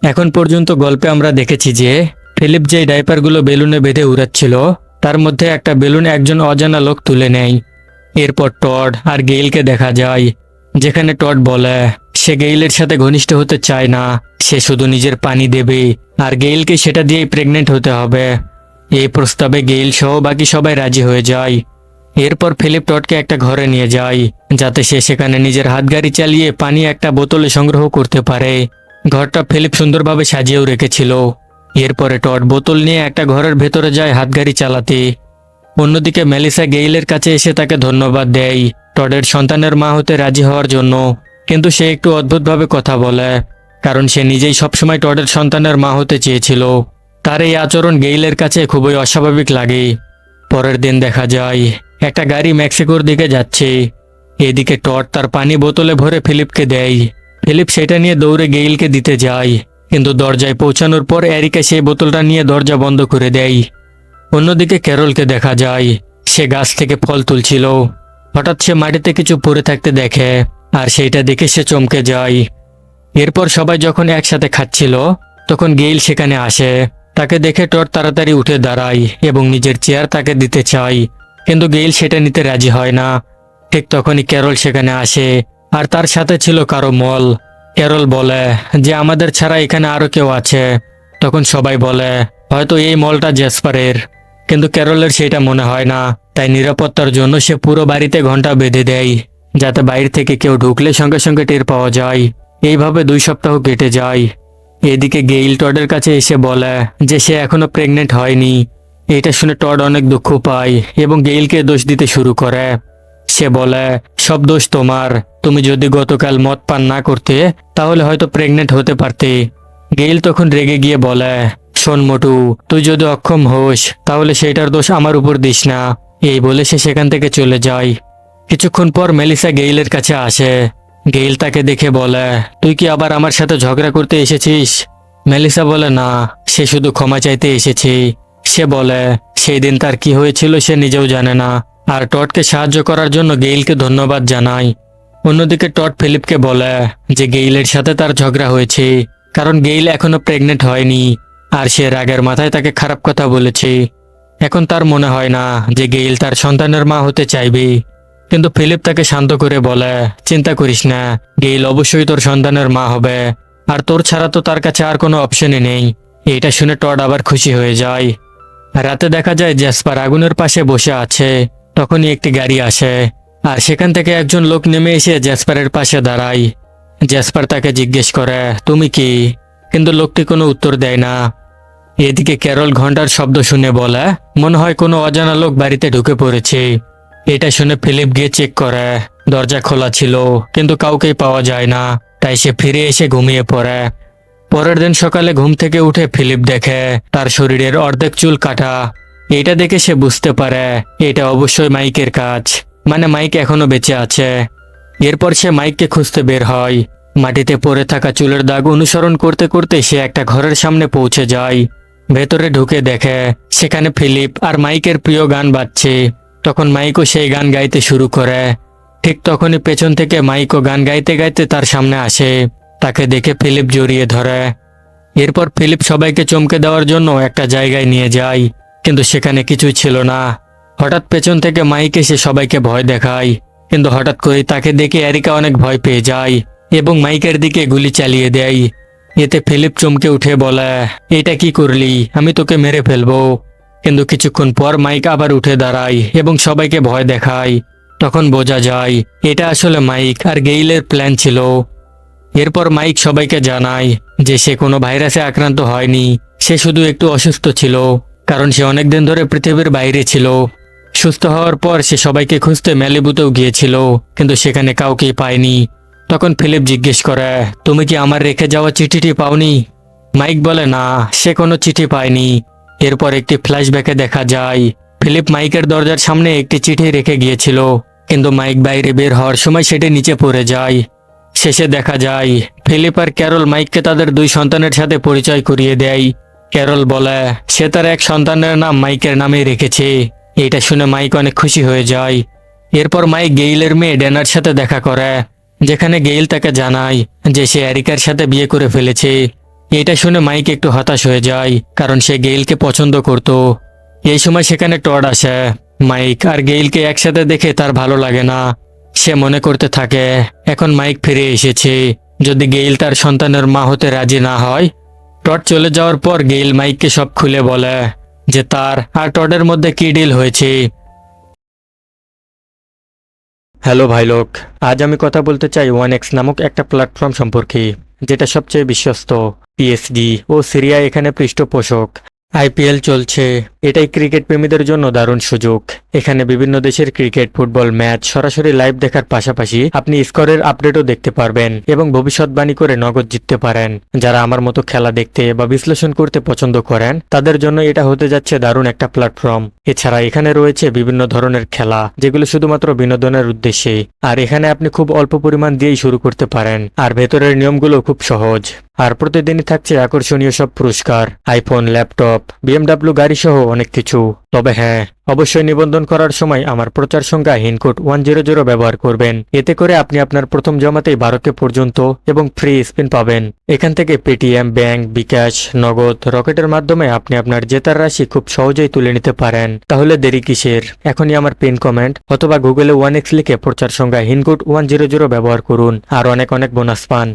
এখন পর্যন্ত গল্পে আমরা দেখেছি যে ফিলিপ যে ডাইপারগুলো বেলুনে বেঁধে উড়াচ্ছিল তার মধ্যে একটা বেলুন একজন অজানা লোক তুলে নেয়। এরপর টড আর গেইলকে দেখা যায়, যেখানে টড বলে সে গেইলের সাথে ঘনিষ্ঠ হতে চায় না, সে শুধু নিজের পানি দেবে আর গেইলকে সেটা দিয়েই প্রেগনেন্ট হতে হবে। এই প্রস্তাবে গেইল সহ বাকি সবাই রাজি হয়ে যায়। এরপর ফিলিপ টডকে একটা ঘরে নিয়ে যায় যাতে সে সেখানে নিজের হাতগাড়ি চালিয়ে পানি একটা বোতলে সংগ্রহ করতে পারে। ঘরটা ফিলিপ সুন্দরভাবে সাজিয়েও রেখেছিল। এরপরে টড বোতল নিয়ে একটা ঘরের ভেতরে যায় হাতগাড়ি চালাতে। অন্যদিকে মেলিসা গেইলের কাছে এসে তাকে ধন্যবাদ দেয় টডের সন্তানের মা হতে রাজি হওয়ার জন্য, কিন্তু সে একটু অদ্ভুতভাবে কথা বলে, কারণ সে নিজেই সবসময় টডের সন্তানের মা হতে চেয়েছিল। তার এই আচরণ গেইলের কাছে খুবই অস্বাভাবিক লাগে। পরের দিন দেখা যায় একটা গাড়ি মেক্সিকোর দিকে যাচ্ছে। এদিকে টড তার পানি বোতলে ভরে ফিলিপকে দেয়। ফিলিপ সেটা নিয়ে দৌড়ে গেইলকে দিতে যায়, কিন্তু দরজায় পৌঁছানোর পর এরিকা সেই বোতলটা নিয়ে দরজা বন্ধ করে দেয়। অন্যদিকে ক্যারলকে দেখা যায়, সে গাছ থেকে ফল তুলছিল। হঠাৎ সে মাটিতে কিছু পড়ে থাকতে দেখে আর সেইটা দেখে সে চমকে যায়। এরপর সবাই যখন একসাথে খাচ্ছিল তখন গেইল সেখানে আসে। তাকে দেখে টড তাড়াতাড়ি উঠে দাঁড়ায় এবং নিজের চেয়ার তাকে দিতে চায়, কিন্তু গেইল সেটা নিতে রাজি হয় না। ঠিক তখনই ক্যারল সেখানে আসে আর তার সাথে ছিল কারো মল। ক্যারল বলে যে আমাদের ছাড়া এখানে আরো কেউ আছে। তখন সবাই বলে হয়তো এই মলটা জ্যাসপারের, কিন্তু ক্যারলের সেটা মনে হয় না। তাই নিরাপত্তার জন্য সে পুরো বাড়িতে ঘন্টা বেঁধে দেয় যাতে বাইরে থেকে কেউ ঢুকলে সঙ্গে সঙ্গে টের পাওয়া যায়। এইভাবে 2 সপ্তাহ কেটে যায়। এদিকে গেইল টডের কাছে এসে বলে যে সে এখনো প্রেগনেন্ট হয়নি। এটা শুনে টড অনেক দুঃখ পায় এবং গেইলকে দোষ দিতে শুরু করে। সে বলে সব দোষ তোমার, তুমি যদি গতকাল মদ পান না করতে তাহলে হয়তো প্রেগনেন্ট হতে পারতে। গেইল তখন রেগে গিয়ে বলে শোন মোটু, তুই যদি অক্ষম হোস তাহলে সেটার দোষ আমার উপর দিস না। এই বলে সে সেখান থেকে চলে যায়। কিছুক্ষণ পর মেলিসা গেইলের কাছে আসে। গেইল তাকে দেখে বলে তুই কি আবার আমার সাথে ঝগড়া করতে এসেছিস? মেলিসা বলে না, সে শুধু ক্ষমা চাইতে এসেছে। সে বলে সেই দিন তার কি হয়েছিল সে নিজেও জানে না, আর টডকে সাহায্য করার জন্য গেইলকে ধন্যবাদ জানায়। অন্যদিকে টড ফিলিপকে বলে যে গেইলের সাথে তার ঝগড়া হয়েছে কারণ গেইল এখনো প্রেগনেন্ট হয়নি আর সে রাগের মাথায় তাকে খারাপ কথা বলেছে। এখন তার মনে হয় না যে গেইল তার সন্তানের মা হতে চাইবে, কিন্তু ফিলিপ তাকে শান্ত করে বলে চিন্তা করিস না, গেইল অবশ্যই তোর সন্তানের মা হবে আর তোর ছাড়া তো তার কাছে আর কোনো অপশনই নেই। এটা শুনে টড আবার খুশি হয়ে যায়। রাতে দেখা যায় জ্যাসপার আগুনের পাশে বসে আছে। তখনই একটি গাড়ি আসে আর সেখান থেকে একজন লোক নেমে এসে জ্যাসপারের পাশে দাঁড়ায়। জ্যাসপার তাকে জিজ্ঞেস করে তুমি কি, কিন্তু লোকটি কোনো উত্তর দেয় না। এদিকে ক্যারল ঘন্টার শব্দ শুনে বলে মনে হয় কোনো অজানা লোক বাড়িতে ঢুকে পড়েছে। এটা শুনে ফিলিপ গিয়ে চেক করে, দরজা খোলা ছিল কিন্তু কাউকেই পাওয়া যায় না। তাই সে ফিরে এসে ঘুমিয়ে পড়ে। পরের দিন সকালে ঘুম থেকে উঠে ফিলিপ দেখে তার শরীরের অর্ধেক চুল কাটা। এটা দেখে সে বুঝতে পারে এটা অবশ্যই মাইকের কাজ, মানে মাইক এখনো বেঁচে আছে। এরপর সে মাইককে খুঁজতে বের হয়। মাটিতে পড়ে থাকা চুলের দাগ অনুসরণ করতে করতে সে একটা ঘরের সামনে পৌঁছে যায়। ভেতরে ঢুকে দেখে সেখানে ফিলিপ আর মাইকের প্রিয় গান বাজছে। তখন মাইকও সেই গান গাইতে শুরু করে। ঠিক তখনই পেছন থেকে মাইকও গান গাইতে গাইতে তার সামনে আসে। তাকে দেখে ফিলিপ জড়িয়ে ধরে। এরপর ফিলিপ সবাইকে চমকে দেওয়ার জন্য একটা জায়গায় নিয়ে যায়, কিন্তু সেখানে কিছুই ছিল না। হঠাৎ পেছন থেকে মাইক এসে সবাইকে ভয় দেখায়, কিন্তু হঠাৎ করেই তাকে দেখে এরিকা অনেক ভয় পেয়ে যায় এবং মাইকের দিকে গুলি চালিয়ে দেয়। এতে ফিলিপ চমকে উঠে বলে এটা কি করলি, আমি তোকে মেরে ফেলবো। কিন্তু কিছুক্ষণ পর মাইক আবার উঠে দাঁড়ায় এবং সবাইকে ভয় দেখায়। তখন বোঝা যায় এটা আসলে মাইক আর গেইলের প্ল্যান ছিল। এরপর মাইক সবাইকে জানায় যে সে কোনো ভাইরাসে আক্রান্ত হয়নি, সে শুধু একটু অসুস্থ ছিল কারণ সে অনেকদিন ধরে পৃথিবীর বাইরে ছিল। সুস্থ হওয়ার পর সে সবাইকে খুঁজতে ম্যালিবুতেও গিয়েছিল, কিন্তু সেখানে কাউকেই পায়নি। তখন ফিলিপ জিজ্ঞেস করে তুমি কি আমার রেখে যাওয়া চিঠিটি পাওনি? মাইক বলে না, সে কোনো চিঠি পায়নি। এরপর একটি ফ্ল্যাশব্যাকে দেখা যায় ফিলিপ মাইকের দরজার সামনে একটি চিঠি রেখে গিয়েছিল, কিন্তু মাইক বাইরে বের হওয়ার সময় সেটি নিচে পড়ে যায়। শেষে দেখা যায় ফিলিপ আর ক্যারল মাইককে তাদের 2 সন্তানের সাথে পরিচয় করিয়ে দেয়। ক্যারল বলে সে তার এক সন্তানের নাম মাইকের নামে রেখেছে। এটা শুনে মাইক অনেক খুশি হয়ে যায়। এরপর মাইক গেইলের মেয়ে ড্যানার সাথে দেখা করে, যেখানে গেইল তাকে জানায় যে সে এরিকার সাথে বিয়ে করে ফেলেছে। এটা শুনে মাইক একটু হতাশ হয়ে যায়, কারণ সে গেইলকে পছন্দ করত। এই সময় সেখানে টড আসে। মাইক আর গেইলকে একসাথে দেখে তার ভালো লাগে না। সে মনে করতে থাকে এখন মাইক ফিরে এসেছে, যদি গেইল তার সন্তানের মা হতে রাজি না হয়। টড চলে যাওয়ার পর গেইল মাইককে সব খুলে বলে যে তার আর টডের মধ্যে কি ডিল হয়েছে। হ্যালো ভাই লোক, আজ আমি কথা বলতে চাই 1x নামক একটা প্ল্যাটফর্ম সম্পর্কে, যেটা সবচেয়ে বিশ্বস্ত। পিএসজি ও সিরিয়া এখানে পৃষ্ঠপোষক। আইপিএল চলছে। এটাই ক্রিকেট প্রেমীদের জন্য দারুণ সুযোগ। এখানে বিভিন্ন দেশের ক্রিকেট, ফুটবল ম্যাচ সরাসরি লাইভ দেখার পাশাপাশি আপনি স্কোরের আপডেটও দেখতে পারবেন এবং ভবিষ্যৎবাণী করে নগদ জিততে পারেন। যারা আমার মতো খেলা দেখতে বা বিশ্লেষণ করতে পছন্দ করেন, তাদের জন্য এটা হতে যাচ্ছে দারুণ একটা প্ল্যাটফর্ম। এছাড়া এখানে রয়েছে বিভিন্ন ধরনের খেলা, যেগুলো শুধুমাত্র বিনোদনের উদ্দেশ্যে। আর এখানে আপনি খুব অল্প পরিমাণ দিয়েই শুরু করতে পারেন। আর ভেতরের নিয়মগুলো খুব সহজ। আর প্রতিদিনই থাকছে আকর্ষণীয় সব পুরস্কার, আইফোন, ল্যাপটপ, বিএমডাব্লিউ গাড়ি সহ অনেক কিছু। তবে হ্যাঁ, অবশ্যই নিবন্ধন করার সময় আমার প্রচার সংখ্যা হিনকোড 100 ব্যবহার করবেন। এতে করে আপনি আপনার প্রথম জমাতেই 12K পর্যন্ত এবং ফ্রি স্পিন পাবেন। এখান থেকে পেটিএম, ব্যাংক, বিকাশ, নগদ, রকেটের মাধ্যমে আপনি আপনার জেতার রাশি খুব সহজেই তুলে নিতে পারেন। তাহলে দেরি কিসের? এখনই আমার পিন কমেন্ট অথবা গুগলে 1x লিখে প্রচার সংখ্যা হিনকোড 100 ব্যবহার করুন আর অনেক অনেক বোনাস পান।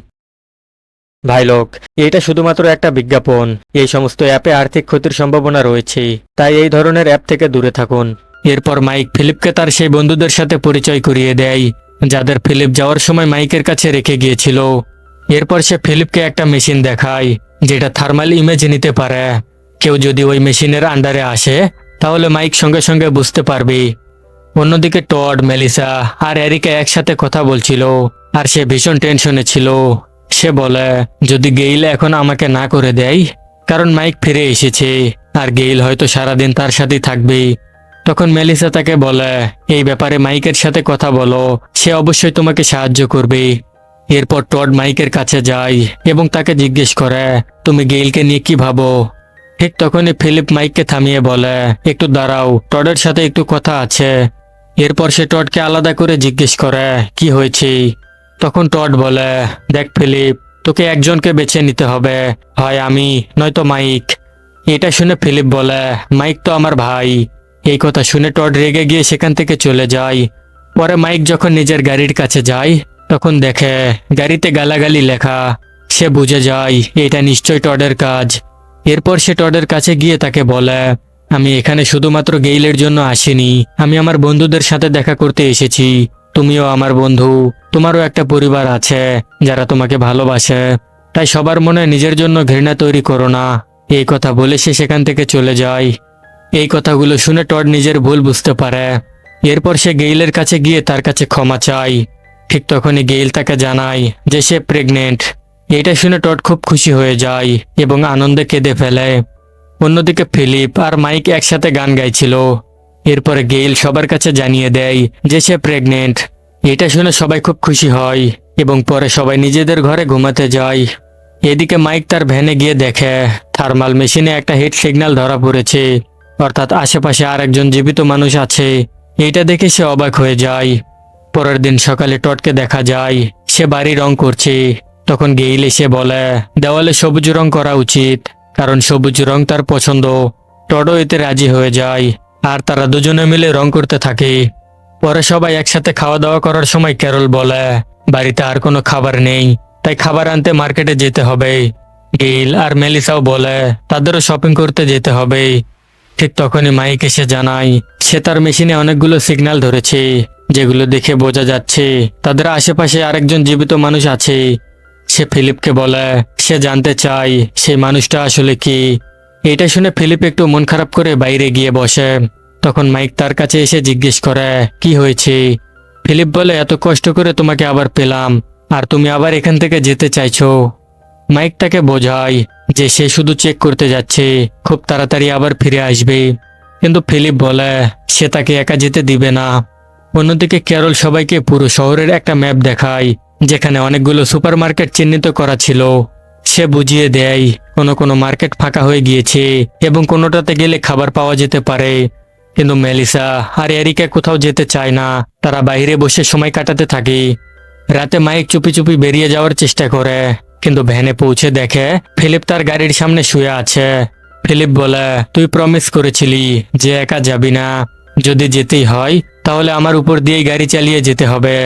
ভাই লোক, এটা শুধুমাত্র একটা বিজ্ঞাপন। এই সমস্ত অ্যাপে আর্থিক ক্ষতির সম্ভাবনা রয়েছে, তাই এই ধরনের অ্যাপ থেকে দূরে থাকুন। এরপর মাইক ফিলিপকে তার সেই বন্ধুদের সাথে পরিচয় করিয়ে দেয়, যাদের ফিলিপ যাওয়ার সময় মাইকের কাছে রেখে গিয়েছিল। এরপর সে ফিলিপকে একটা মেশিন দেখায়, যেটা থার্মাল ইমেজ নিতে পারে। কেউ যদি ওই মেশিনের আন্ডারে আসে, তাহলে মাইক সঙ্গে সঙ্গে বুঝতে পারবে। অন্যদিকে টড, মেলিসা আর এরিকা একসাথে কথা বলছিল, আর সে ভীষণ টেনশনে ছিল। সে বলে যদি গেইল এখন আমাকে না করে দেয়, কারণ মাইক ফিরে এসেছে আর গেইল হয়তো সারাদিন তার সাথেই থাকবে। তখন মেলিসা তাকে বলে এই ব্যাপারে মাইকের সাথে কথা বলো, সে অবশ্যই তোমাকে সাহায্য করবে। এরপর টড মাইকের কাছে যায় এবং তাকে জিজ্ঞেস করে তুমি গেইলকে নিয়ে কি ভাবো। ঠিক তখনই ফিলিপ মাইককে থামিয়ে বলে একটু দাঁড়াও, টডের সাথে একটু কথা আছে। এরপর সে টডকে আলাদা করে জিজ্ঞেস করে কি হয়েছে। তখন টড বলে দেখ ফিলিপ, তোকে একজনকে বেছে নিতে হবে, হয় আমি নয়তো মাইক। এটা শুনে ফিলিপ বলে মাইক তো আমার ভাই। এই কথা শুনে টড রেগে গিয়ে সেখান থেকে চলে যায়। পরে মাইক যখন নিজের গাড়ির কাছে যায়, তখন দেখে গাড়িতে গালাগালি লেখা। সে বুঝে যায় এটা নিশ্চয় টডের কাজ। এরপর সে টডের কাছে গিয়ে তাকে বলে আমি এখানে শুধুমাত্র গেইলের জন্য আসিনি, আমি আমার বন্ধুদের সাথে দেখা করতে এসেছি। তুমিও আমার বন্ধু, তোমারও একটা পরিবার আছে যারা তোমাকে ভালোবাসে, তাই সবার মনে নিজের জন্য ঘৃণা তৈরি করো না। এই কথা বলে সে সেখান থেকে চলে যায়। এই কথাগুলো শুনে টড নিজের ভুল বুঝতে পারে। এরপর সে গেইলের কাছে গিয়ে তার কাছে ক্ষমা চায়। ঠিক তখনই গেইল তাকে জানায় যে সে প্রেগনেন্ট। এটা শুনে টড খুব খুশি হয়ে যায় এবং আনন্দে কেঁদে ফেলে। অন্যদিকে ফিলিপ আর মাইক একসাথে গান গাইছিল। এরপরে গেইল সবার কাছে জানিয়ে দেয় যে সে প্রেগনেন্ট। এটা শুনে সবাই খুব খুশি হয় এবং পরে সবাই নিজেদের ঘরে ঘুমাতে যায়। এদিকে মাইক তার ভ্যানে গিয়ে দেখে থার্মাল মেশিনে একটা হিট সিগন্যাল ধরা পড়েছে, অর্থাৎ আশেপাশে আর একজন জীবিত মানুষ আছে। এটা দেখে সে অবাক হয়ে যায়। পরের দিন সকালে টডকে দেখা যায় সে বাড়ি রং করছে। তখন গেইল এসে বলে দেওয়ালে সবুজ রং করা উচিত, কারণ সবুজ রং তার পছন্দ। টডও এতে রাজি হয়ে যায় আর তারা দুজনে মিলে রং করতে থাকে। পরে সবাই একসাথে খাওয়া দাওয়া করার সময় ক্যারল বলে বাড়িতে আর কোনো খাবার নেই, তাই খাবার আনতে মার্কেটে যেতে হবে। গেইল আর মেলিসাও বলে তাদেরও শপিং করতে যেতে হবে। ঠিক তখনই মাইক এসে জানায় সে তার মেশিনে অনেকগুলো সিগন্যাল ধরেছে, যেগুলো দেখে বোঝা যাচ্ছে তাদের আশেপাশে আরেকজন জীবিত মানুষ আছে। সে ফিলিপকে বলে সে জানতে চায় সেই মানুষটা আসলে কি। এটা শুনে ফিলিপ একটু মন খারাপ করে বাইরে গিয়ে বসে। তখন মাইক তার কাছে এসে জিজ্ঞেস করে কি হয়েছে। ফিলিপ বলে এত কষ্ট করে তোমাকে আবার পেলাম, আর তুমি আবার এখান থেকে যেতে চাইছো। মাইক তাকে বোঝায় যে সে শুধু চেক করতে যাচ্ছে, খুব তাড়াতাড়ি আবার ফিরে আসবে। কিন্তু ফিলিপ বলে সে তাকে একা যেতে দিবে না। অন্যদিকে ক্যারল সবাইকে পুরো শহরের একটা ম্যাপ দেখায়, যেখানে অনেকগুলো সুপারমার্কেট চিহ্নিত করা ছিল। সে বুঝিয়ে দেয় কোনো কোনো মার্কেট ফাঁকা হয়ে গিয়েছে এবং কোনোটাতে গেলে খাবার পাওয়া যেতে পারে। কিন্তু মেলিসা আর এরিকা কোথাও যেতে চায় না, তারা বাইরে বসে সময় কাটাতে থাকে। রাতে মাইক চুপি চুপি বেরিয়ে যাওয়ার চেষ্টা করে, কিন্তু ভ্যানে পৌঁছে দেখে ফিলিপ তার গাড়ির সামনে শুয়ে আছে। ফিলিপ বলে, তুই প্রমিস করেছিলি যে একা যাবি না, যদি যেতেই হয় তাহলে আমার উপর দিয়েই গাড়ি চালিয়ে যেতে হবে।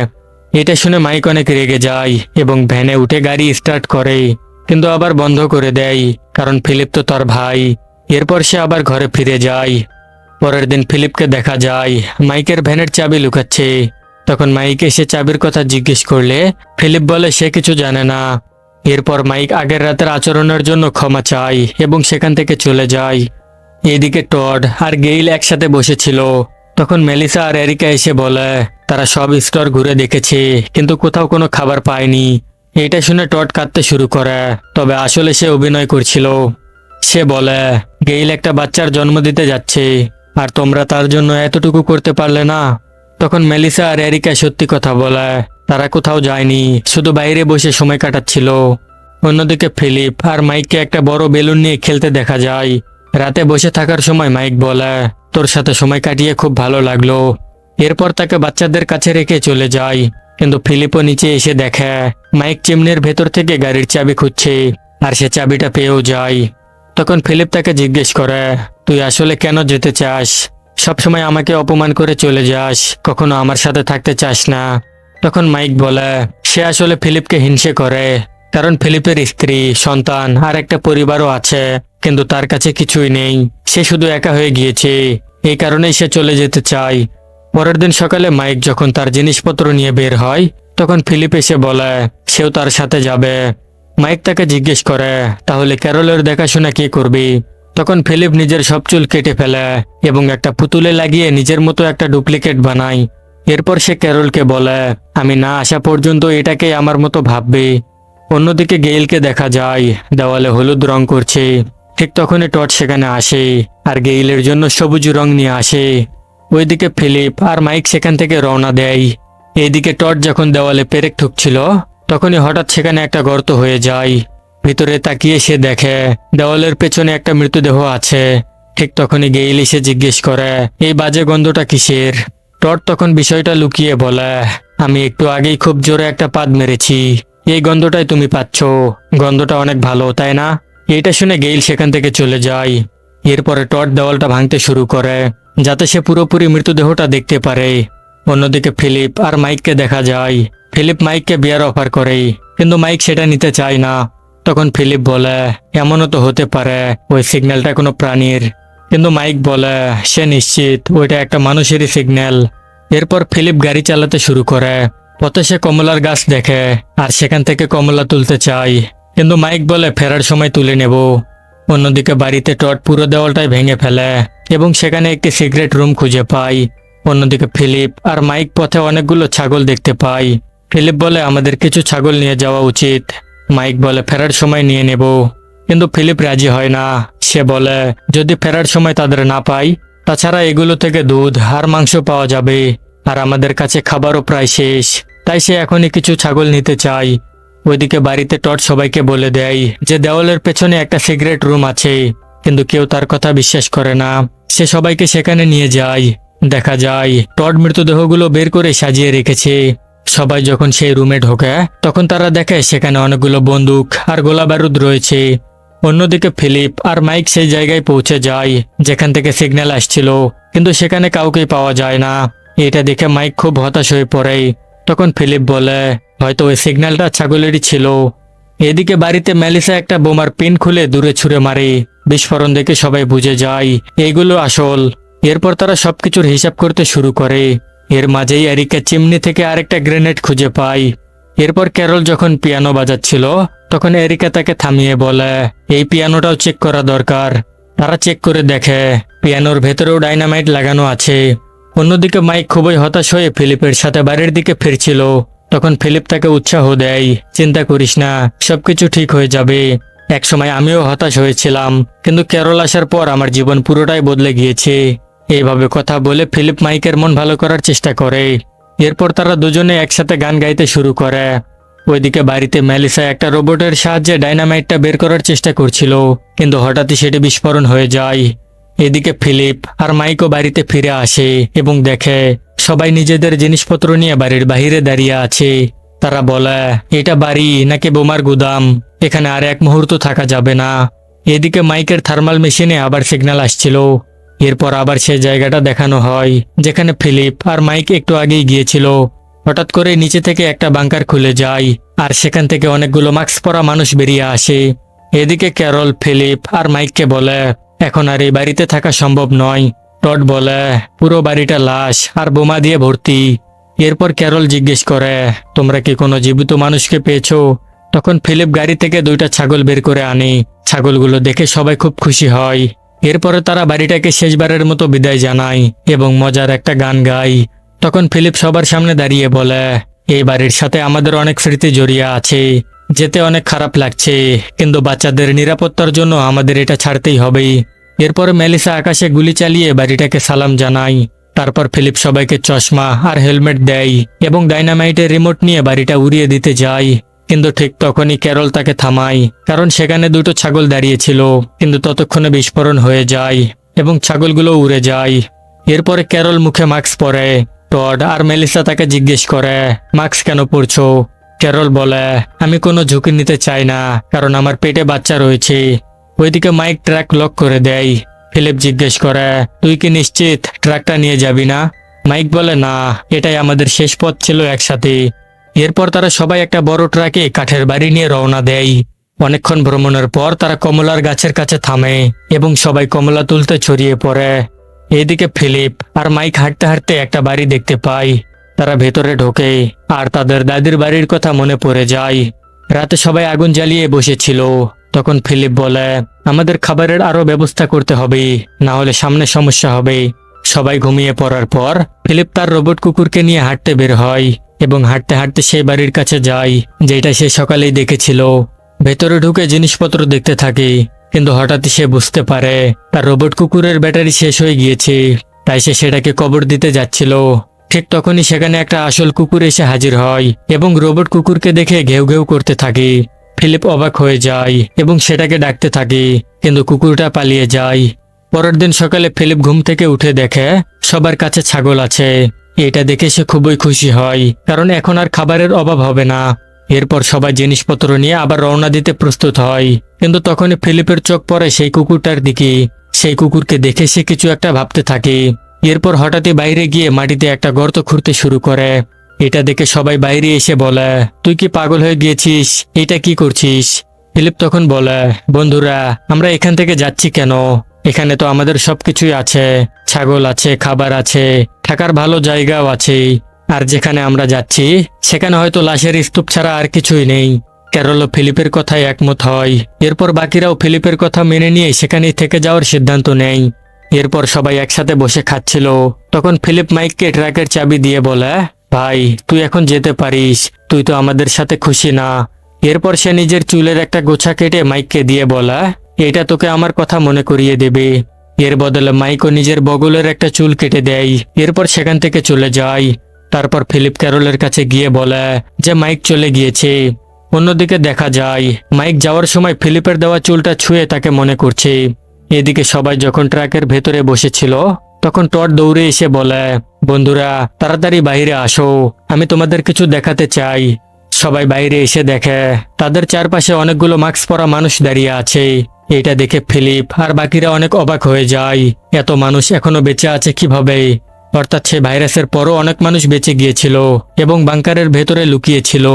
এটা শুনে মাইক অনেক রেগে যায় এবং ভ্যানে উঠে গাড়ি স্টার্ট করে, কিন্তু আবার বন্ধ করে দেয়, কারণ ফিলিপ তো তার ভাই। এরপর সে আবার ঘরে ফিরে যায়। পরের দিন ফিলিপকে দেখা যায় মাইকের ভ্যানের চাবি লুকাচ্ছে। তখন মাইক এসে চাবির কথা জিজ্ঞেস করলে ফিলিপ বলে সে কিছু জানে না। এরপর মাইক আগের রাতের আচরণের জন্য ক্ষমা চায় এবং সেখান থেকে চলে যায়। এদিকে টড আর গেইল একসাথে বসেছিল। তখন মেলিসা আর এরিকা এসে বলে তারা সব স্টোর ঘুরে দেখেছে কিন্তু কোথাও কোনো খাবার পায়নি। এটা শুনে টড কাঁদতে শুরু করে, তবে আসলে সে অভিনয় করছিল। সে বলে, গেইল একটা বাচ্চার জন্ম দিতে যাচ্ছে আর তোমরা তার জন্য এতটুকু করতে পারলে না। তখন মেলিসা আর এরিকা সত্যি কথা বলে, তারা কোথাও যায়নি, শুধু বাইরে বসে সময় কাটাচ্ছিল। অন্যদিকে ফিলিপ আর মাইককে একটা বড় বেলুন নিয়ে খেলতে দেখা যায়। রাতে বসে থাকার সময় মাইক বলে, তোর সাথে সময় কাটিয়ে খুব ভালো লাগলো। এরপর তাকে বাচ্চাদের কাছে রেখে চলে যায়। কিন্তু ফিলিপও নিচে এসে দেখে মাইক চিমনির ভেতর থেকে গাড়ির চাবি খুঁজছে, আর সে চাবিটা পেয়েও যায়। তখন ফিলিপ তাকে জিজ্ঞেস করে, তুই আসলে কেন যেতে চাস? সবসময় আমাকে অপমান করে চলে যাস, কখনো আমার সাথে থাকতে চাস না। তখন মাইক বলে সে আসলে ফিলিপকে হিংসে করে, কারণ ফিলিপের স্ত্রী, সন্তান আর একটা পরিবারও আছে, কিন্তু তার কাছে কিছুই নেই। সে শুধু একা হয়ে গিয়েছে, এই কারণেই সে চলে যেতে চায়। পরের দিন সকালে মাইক যখন তার জিনিসপত্র নিয়ে বের হয়, তখন ফিলিপ এসে বলে সেও তার সাথে যাবে। মাইক তাকে জিজ্ঞেস করে, তাহলে ক্যারলের দেখাশোনা কে করবি? তখন ফিলিপ নিজের সব চুল কেটে ফেলে এবং একটা পুতুলে লাগিয়ে নিজের মতো একটা ডুপ্লিকেট বানায়। এরপর সে ক্যারলকে বলে, আমি না আসা পর্যন্ত এটাকে আমার মতো ভাববে। অন্যদিকে গেইলকে দেখা যায় দেওয়ালে হলুদ রং করছে। ঠিক তখনই টড সেখানে আসে আর গেইলের জন্য সবুজ রং নিয়ে আসে। ওইদিকে ফিলিপ আর মাইক সেখান থেকে রওনা দেয়। এইদিকে টড যখন দেওয়ালে পেরেক ঠুকছিল, তখনই হঠাৎ সেখানে একটা গর্ত হয়ে যায়। ভিতরে তাকিয়ে সে দেখে দেওয়ালের পেছনে একটা মৃতদেহ আছে। ঠিক তখনই গেইল এসে জিজ্ঞেস করে, এই বাজে গন্ধটা কিসের? টড তখন বিষয়টা লুকিয়ে বলে, আমি একটু আগেই খুব জোরে একটা পাদ মেরেছি, এই গন্ধটাই তুমি পাচ্ছ। গন্ধটা অনেক ভালো, তাই না? এটা শুনে গেইল সেখান থেকে চলে যায়। এরপরে টড দেওয়ালটা ভাঙতে শুরু করে যাতে সে পুরোপুরি মৃতদেহটা দেখতে পারে। অন্যদিকে ফিলিপ আর মাইককে দেখা যায়। ফিলিপ মাইককে বিয়ার অফার করে, কিন্তু মাইক সেটা নিতে চায় না। তখন ফিলিপ বলে, এমনও তো হতে পারে ওই সিগন্যালটা কোনো প্রাণীর। কিন্তু মাইক বলে সে নিশ্চিত ওইটা একটা মানুষেরই সিগন্যাল। এরপর ফিলিপ গাড়ি চালাতে শুরু করে। পথে সে কমলার গাছ দেখে আর সেখান থেকে কমলা তুলতে চায়, কিন্তু মাইক বলে ফেরার সময় তুলে নেব। অন্যদিকে বাড়িতে টড পুরো দেওয়ালটাই ভেঙে ফেলে এবং সেখানে একটি সিক্রেট রুম খুঁজে পায়। অন্যদিকে ফিলিপ আর মাইক পথে অনেকগুলো ছাগল দেখতে পায়। ফিলিপ বলে আমাদের কিছু ছাগল নিয়ে যাওয়া উচিত। মাইক বলে ফেরার সময় নিয়ে নেব, কিন্তু ফিলিপ রাজি হয় না। সে বলে যদি ফেরার সময় তাদের না পাই, তাছাড়া এগুলো থেকে দুধ আর মাংস পাওয়া যাবে, আর আমাদের কাছে খাবারও প্রায় শেষ, তাই সে এখনই কিছু ছাগল নিতে চায়। ওইদিকে বাড়িতে টড সবাইকে বলে দেয় যে দেওয়ালের পেছনে একটা সিক্রেট রুম আছে, কিন্তু কেউ তার কথা বিশ্বাস করে না। সে সবাইকে সেখানে নিয়ে যায়। দেখা যায় টড মৃতদেহগুলো বের করে সাজিয়ে রেখেছে। সবাই যখন সেই রুমে ঢোকে, তখন তারা দেখে সেখানে অনেকগুলো বন্দুক আর গোলা বারুদ রয়েছে। অন্যদিকে ফিলিপ আর মাইক সেই জায়গায় পৌঁছে যায় যেখান থেকে সিগন্যাল আসছিল, কিন্তু সেখানে কাউকেই পাওয়া যায় না। এটা দেখে মাইক খুব হতাশ হয়ে পড়ে। তখন ফিলিপ বলে হয়তো ওই সিগন্যালটা ছাগলেরই ছিল। এদিকে বাড়িতে মেলিসা একটা বোমার পিন খুলে দূরে ছুঁড়ে মারে। বিস্ফোরণ দেখে সবাই বুঝে যায় এইগুলো আসল। এরপর তারা সবকিছুর হিসাব করতে শুরু করে। এর মাঝেই এরিকা চিমনি থেকে আরেকটা গ্রেনেড খুঁজে পায়। এরপর ক্যারল যখন পিয়ানো বাজাচ্ছিল, তখন এরিকা তাকে থামিয়ে বলে এই পিয়ানোটাও চেক করা দরকার। তারা চেক করে দেখে পিয়ানোর ভেতরেও ডাইনামাইট লাগানো আছে। অন্যদিকে মাইক খুবই হতাশ হয়ে ফিলিপের সাথে বাড়ির দিকে ফিরছিল। তখন ফিলিপ তাকে উৎসাহ দেয়, চিন্তা করিস না, সবকিছু ঠিক হয়ে যাবে। একসময় আমিও হতাশ হয়েছিলাম, কিন্তু ক্যারল আসার পর আমার জীবন পুরোটাই বদলে গিয়েছে। এইভাবে কথা বলে ফিলিপ মাইকের মন ভালো করার চেষ্টা করে। এরপর তারা দুজনে একসাথে গান গাইতে শুরু করে। ওইদিকে বাড়িতে মেলিসা একটা রোবটের সাহায্যে ডাইনামাইটটা বের করার চেষ্টা করছিল, কিন্তু হঠাৎই সেটি বিস্ফোরণ হয়ে যায়। এদিকে ফিলিপ আর মাইকও বাড়িতে ফিরে আসে এবং দেখে সবাই নিজেদের জিনিসপত্র নিয়ে বাড়ির বাইরে দাঁড়িয়ে আছে। তারা বলে এটা বাড়ি নাকি বোমার গুদাম, এখানে আর এক মুহূর্ত থাকা যাবে না। এদিকে মাইকের থার্মাল মেশিনে আবার সিগন্যাল আসছিল। এরপর আবার সেই জায়গাটা দেখানো হয় যেখানে ফিলিপ আর মাইক একটু আগেই গিয়েছিল। হঠাৎ করে নিচে থেকে একটা বাংকার খুলে যায় আর সেখান থেকে অনেকগুলো মাস্ক পরা মানুষ বেরিয়ে আসে। এদিকে ক্যারল ফিলিপ আর মাইককে বলে এখন আর এই বাড়িতে থাকা সম্ভব নয়। টড বলে পুরো বাড়িটা লাশ আর বোমা দিয়ে ভর্তি। এরপর ক্যারল জিজ্ঞেস করে তোমরা কি কোনো জীবিত মানুষকে পেয়েছো? তখন ফিলিপ গাড়ি থেকে 2টা ছাগল বের করে আনে। ছাগলগুলো দেখে সবাই খুব খুশি হয়। এরপরে তারা বাড়িটাকে শেষবারের মতো বিদায় জানায় এবং মজার একটা গান গায়। তখন ফিলিপ সবার সামনে দাঁড়িয়ে বলে এই বাড়ির সাথে আমাদের অনেক স্মৃতি জড়িয়ে আছে, যেতে অনেক খারাপ লাগছে, কিন্তু বাচ্চাদের নিরাপত্তার জন্য আমাদের এটা ছাড়তেই হবে। এরপরে মেলিসা আকাশে গুলি চালিয়ে বাড়িটাকে সালাম জানায়। তারপর ফিলিপ সবাইকে চশমা আর হেলমেট দেয় এবং ডাইনামাইটের রিমোট নিয়ে বাড়িটা উড়িয়ে দিতে যায়। কিন্তু ঠিক তখনই ক্যারল তাকে থামায়, কারণ সেখানে 2টো ছাগল দাঁড়িয়েছিল। কিন্তু ততক্ষণে বিস্ফোরণ হয়ে যায় এবং ছাগলগুলো উড়ে যায়। এরপরে ক্যারল মুখে মাস্ক পরে। টড আর মেলিসা তাকে জিজ্ঞেস করে মাস্ক কেন পরছো? ক্যারল বলে আমি কোনো ঝুঁকি নিতে চাই না, কারণ আমার পেটে বাচ্চা রয়েছে। ওইদিকে মাইক ট্রাক লক করে দেয়। ফিলিপ জিজ্ঞেস করে তুই কি নিশ্চিত ট্রাকটা নিয়ে যাবি না? মাইক বলে না, এটাই আমাদের শেষ পথ ছিল একসাথে। এরপর তারা সবাই একটা বড় ট্রাকে কাঠের বাড়ি নিয়ে রওনা দেয়। অনেকক্ষণ ভ্রমণের পর তারা কমলার গাছের কাছে থামে এবং সবাই কমলা তুলতে ছড়িয়ে পড়ে। এদিকে ফিলিপ আর মাইক হাঁটতে হাঁটতে একটা বাড়ি দেখতে পায়। তারা ভেতরে ঢোকে আর তাদের দাদির বাড়ির কথা মনে পড়ে যায়। রাতে সবাই আগুন জ্বালিয়ে বসেছিল। তখন ফিলিপ বলে আমাদের খাবারের আরো ব্যবস্থা করতে হবে, না হলে সামনে সমস্যা হবে। সবাই ঘুমিয়ে পড়ার পর ফিলিপ তার রোবট কুকুরকে নিয়ে হাঁটতে বের হয় এবং হাঁটতে হাঁটতে সেই বাড়ির কাছে যায় যেটা সে সকালেই দেখেছিল। ভেতরে ঢুকে জিনিসপত্র দেখতে থাকে, কিন্তু হঠাৎই সে বুঝতে পারে তার রোবট কুকুরের ব্যাটারি শেষ হয়ে গিয়েছে। তাই সে সেটাকে কবর দিতে যাচ্ছিল। ঠিক তখনই সেখানে একটা আসল কুকুর এসে হাজির হয় এবং রোবট কুকুরকে দেখে ঘেউ ঘেউ করতে থাকে। ফিলিপ অবাক হয়ে যায় এবং সেটাকে ডাকতে থাকে, কিন্তু কুকুরটা পালিয়ে যায়। পরের দিন সকালে ফিলিপ ঘুম থেকে উঠে দেখে সবার কাছে ছাগল আছে। এটা দেখে সে খুবই খুশি হয়, কারণ এখন আর খাবারের অভাব হবে না। এরপর সবাই জিনিসপত্র নিয়ে আবার রওনা দিতে প্রস্তুত হয়, কিন্তু তখনই ফিলিপের চোখ পড়ে সেই কুকুরটার দিকে। সেই কুকুরকে দেখে সে কিছু একটা ভাবতে থাকে। এরপর হঠাৎই বাইরে গিয়ে মাটিতে একটা গর্ত খুঁড়তে শুরু করে। এটা দেখে সবাই বাইরে এসে বলে তুই কি পাগল হয়ে গিয়েছিস? এটা কি করছিস? ফিলিপ তখন বলে বন্ধুরা, আমরা এখান থেকে যাচ্ছি কেন? এখানে তো আমাদের সবকিছুই আছে, ছাগল আছে, খাবার আছে, থাকার ভালো জায়গাও আছে। আর যেখানে আমরা যাচ্ছি সেখানে হয়তো লাশের স্তূপ ছাড়া আর কিছুই নেই। ক্যারল ফিলিপের কথায় একমত হয়। এরপর বাকিরাও ফিলিপের কথা মেনে নিয়ে সেখানেই থেকে যাওয়ার সিদ্ধান্ত নেয়। এরপর সবাই একসাথে বসে খাচ্ছিল। তখন ফিলিপ মাইককে ট্রাকের চাবি দিয়ে বলে ভাই, তুই এখন যেতে পারিস, তুই তো আমাদের সাথে খুশি না। এরপর সে নিজের চুলের একটা গোছা কেটে মাইককে দিয়ে বলে এটা তোকে আমার কথা মনে করিয়ে দেবে। এর বদলে মাইকও নিজের বগলের একটা চুল কেটে দেয়। এরপর সেখান থেকে চলে যায়। তারপর ফিলিপ ক্যারলের কাছে গিয়ে বলে যে মাইক চলে গিয়েছে। অন্যদিকে দেখা যায় মাইক যাওয়ার সময় ফিলিপের দেওয়া চুলটা ছুঁয়ে তাকে মনে করছে। এদিকে সবাই যখন ট্রাকের ভেতরে বসেছিল তখন টড দৌড়ে এসে বলে বন্ধুরা, তাড়াতাড়ি বাইরে আসো, আমি তোমাদের কিছু দেখাতে চাই। সবাই বাইরে এসে দেখে তাদের চারপাশে অনেকগুলো মাস্ক পরা মানুষ দাঁড়িয়ে আছে। এটা দেখে ফিলিপ আর বাকিরা অনেক অবাক হয়ে যায়, এত মানুষ এখনো বেঁচে আছে কিভাবে? অর্থাৎ সে ভাইরাসের পরও অনেক মানুষ বেঁচে গিয়েছিল এবং বাংকারের ভেতরে লুকিয়েছিল।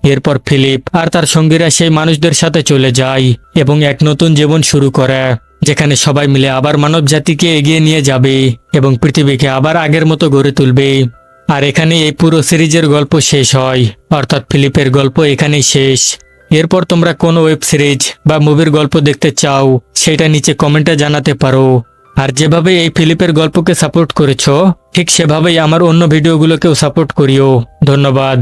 এরপর ফিলিপ আর তার সঙ্গীরা সেই মানুষদের সাথে চলে যায় এবং এক নতুন জীবন শুরু করে, যেখানে সবাই মিলে আবার মানব জাতিকে এগিয়ে নিয়ে যাবে এবং পৃথিবীকে আবার আগের মতো গড়ে তুলবে। আর এখানে এই পুরো সিরিজের গল্প শেষ হয়, অর্থাৎ ফিলিপের গল্প এখানেই শেষ। এরপর তোমরা কোন ওয়েব সিরিজ বা মুভির গল্প দেখতে চাও সেটা নিচে কমেন্টে জানাতে পারো। আর যেভাবে এই ফিলিপের গল্পকে সাপোর্ট করেছো ঠিক সেভাবেই আমার অন্য ভিডিওগুলোকেও সাপোর্ট করিও। ধন্যবাদ।